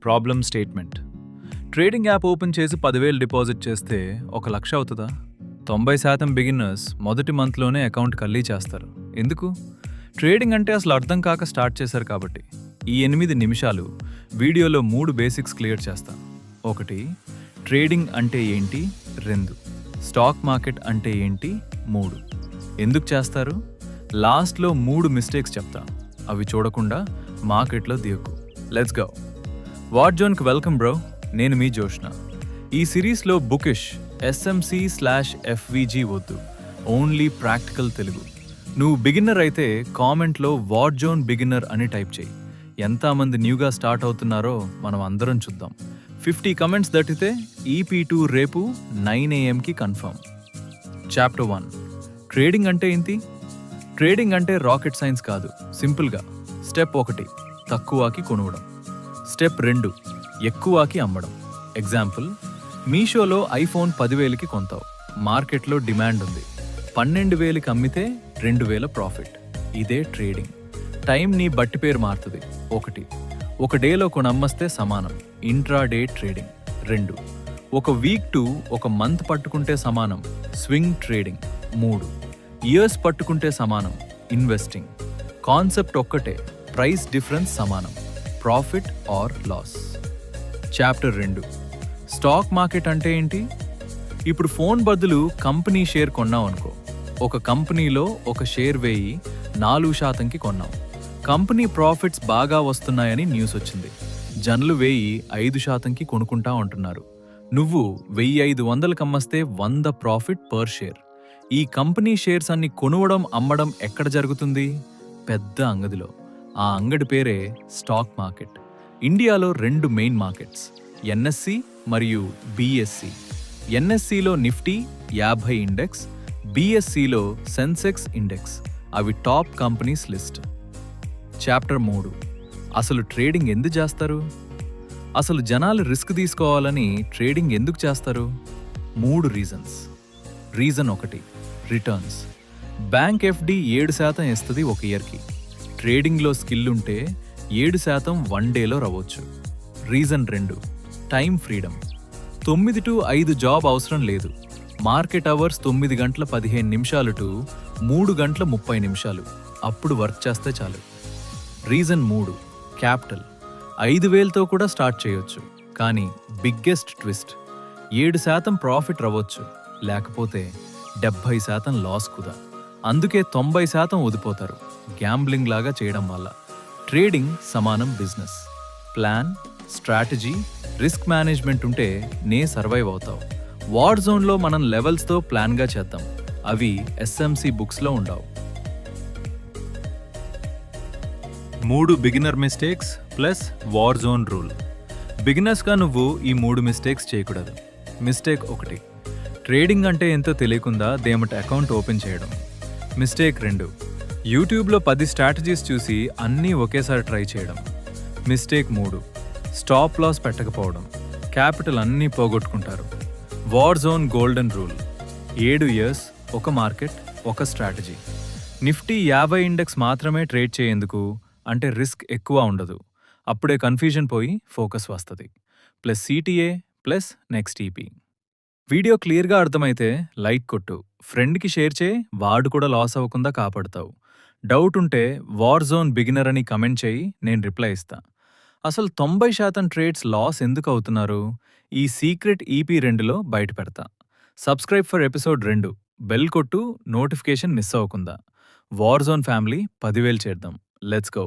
Problem statement. Trading app open చేసి 10,000 deposit చేస్తే 1,00,000 అవుతుందా? 90% బిగినర్స్ మొదటి మంత్లోనే అకౌంట్ ఖాళీ చేస్తారు. ఎందుకు? ట్రేడింగ్ అంటే అసలు అర్థం కాక స్టార్ట్ చేశారు కాబట్టి. ఈ 8 నిమిషాలు వీడియోలో 3 బేసిక్స్ క్లియర్ చేస్తాను. 1. ట్రేడింగ్ అంటే ఏంటి? 2. స్టాక్ మార్కెట్ అంటే ఏంటి? 3. ఎందుకు చేస్తారు? లాస్ట్లో 3 మిస్టేక్స్ చెప్తా. అవి చూడకుండా మార్కెట్లో దిగకు. Let's go. వార్ జోన్కి వెల్కమ్ బ్రో. నేను మీ జోష్న. ఈ సిరీస్లో బుకిష్ SMC/FVG వద్దు, ఓన్లీ ప్రాక్టికల్ తెలుగు. నువ్వు బిగిన్నర్ అయితే కామెంట్లో వార్ జోన్ బిగిన్నర్ అని టైప్ చేయి. ఎంతమంది న్యూగా స్టార్ట్ అవుతున్నారో మనం అందరం చూద్దాం. 50 కమెంట్స్ దట్టితే EP2 రేపు 9 AM కన్ఫర్మ్. చాప్టర్ 1. ట్రేడింగ్ అంటే ఏంటి? ట్రేడింగ్ అంటే రాకెట్ సైన్స్ కాదు. సింపుల్గా స్టెప్ 1 తక్కువకి కొనవడం, స్టెప్ 2 ఎక్కువకి అమ్మడం. ఎగ్జాంపుల్, మీషోలో ఐఫోన్ 10,000కి కొంటావు, మార్కెట్లో డిమాండ్ ఉంది, 12,000కి అమ్మితే 2,000 ప్రాఫిట్. ఇదే ట్రేడింగ్. టైం నీ బట్టి పేరు మారుతుంది. 1. ఒక డేలో కొనమ్మస్తే సమానం, ఇంట్రాడే ట్రేడింగ్. 2. ఒక వీక్ టు ఒక మంత్ పట్టుకుంటే సమానం, స్వింగ్ ట్రేడింగ్. 3. ఇయర్స్ పట్టుకుంటే సమానం, ఇన్వెస్టింగ్. కాన్సెప్ట్ ఒక్కటే, ప్రైస్ డిఫరెన్స్ సమానం, profit or loss. Chapter 2. Stock market అంటే ఏంటి? ఇప్పుడు ఫోన్ బదులు కంపెనీ షేర్ కొన్నాం అనుకో. ఒక కంపెనీలో ఒక షేర్ వేయి 4%కి కొన్నాం. కంపెనీ ప్రాఫిట్స్ బాగా వస్తున్నాయని న్యూస్ వచ్చింది. జనులు వేయి 5%కి కొనుక్కుంటా ఉంటున్నారు. నువ్వు 1,500కి అమ్మస్తే 100 ప్రాఫిట్ పర్ షేర్. ఈ కంపెనీ షేర్స్ అన్ని కొనువడం అమ్మడం ఎక్కడ జరుగుతుంది? పెద్ద అంగడిలో. ఆ అంగడి పేరే స్టాక్ మార్కెట్. ఇండియాలో 2 మెయిన్ మార్కెట్స్, NSE మరియు BSE. NSEలో నిఫ్టీ 50 ఇండెక్స్, BSEలో సెన్సెక్స్ ఇండెక్స్. అవి టాప్ కంపెనీస్ లిస్ట్. చాప్టర్ 3. అసలు ట్రేడింగ్ ఎందుకు చేస్తారు? అసలు జనాలు రిస్క్ తీసుకోవాలని ట్రేడింగ్ ఎందుకు చేస్తారు? 3 reasons. Reason 1, returns. Bank FD 7% ఇస్తుంది ఒక ఇయర్కి. ట్రేడింగ్లో స్కిల్ ఉంటే 7% 1 డేలో రావచ్చు. Reason 2, time freedom. 9 to 5 job అవసరం లేదు. మార్కెట్ అవర్స్ 9 గంటల 15 నిమిషాలు టు 3 గంటల 30 నిమిషాలు. అప్పుడు వర్క్ చేస్తే చాలు. Reason 3, capital. 5,000తో కూడా స్టార్ట్ చేయొచ్చు. కానీ బిగ్గెస్ట్ ట్విస్ట్, 7% ప్రాఫిట్ రావచ్చు, లేకపోతే 70% లాస్ కుదా. అందుకే 90% వదిపోతారు, గ్యాంబ్లింగ్ లాగా చేయడం వల్ల. ట్రేడింగ్ సమానం business. Plan, strategy, risk management ఉంటే నే సర్వైవ్ అవుతావు. వార్ జోన్లో మనం లెవెల్స్తో ప్లాన్గా చేద్దాం. అవి SMC బుక్స్లో ఉండవు. 3 beginner mistakes plus war zone rule. బిగినర్స్గా నువ్వు ఈ 3 మిస్టేక్స్ చేయకూడదు. మిస్టేక్ 1, ట్రేడింగ్ అంటే ఎంతో తెలియకుండా దేమట అకౌంట్ ఓపెన్ చేయడం. మిస్టేక్ 2, యూట్యూబ్లో 10 స్ట్రాటజీస్ చూసి అన్నీ ఒకేసారి ట్రై చేయడం. మిస్టేక్ 3, స్టాప్ లాస్ పెట్టకపోవడం, క్యాపిటల్ అన్నీ పోగొట్టుకుంటారు. War zone golden rule. 7 years, ఒక మార్కెట్, ఒక స్ట్రాటజీ. నిఫ్టీ 50 ఇండెక్స్ మాత్రమే ట్రేడ్ చేయేందుకు, అంటే రిస్క్ ఎక్కువ ఉండదు. అప్పుడే కన్ఫ్యూజన్ పోయి ఫోకస్ వస్తుంది. Plus CTA plus next EP. Video క్లియర్గా అర్థమైతే లైక్ కొట్టు, ఫ్రెండ్కి షేర్ చేయి, వాడు కూడా లాస్ అవ్వకుండా కాపాడుతావు. డౌట్ ఉంటే వార్ జోన్ బిగినర్ అని కమెంట్ చేయి, నేను రిప్లై ఇస్తా. అసలు 90% ట్రేడ్స్ లాస్ ఎందుకు అవుతున్నారు? ఈ సీక్రెట్ EP2లో బయట పెడతా. సబ్స్క్రైబ్ ఫర్ ఎపిసోడ్ 2, బెల్ కొట్టు, నోటిఫికేషన్ మిస్ అవ్వకుండా. వార్ జోన్ ఫ్యామిలీ 10,000 చేద్దాం. Let's go.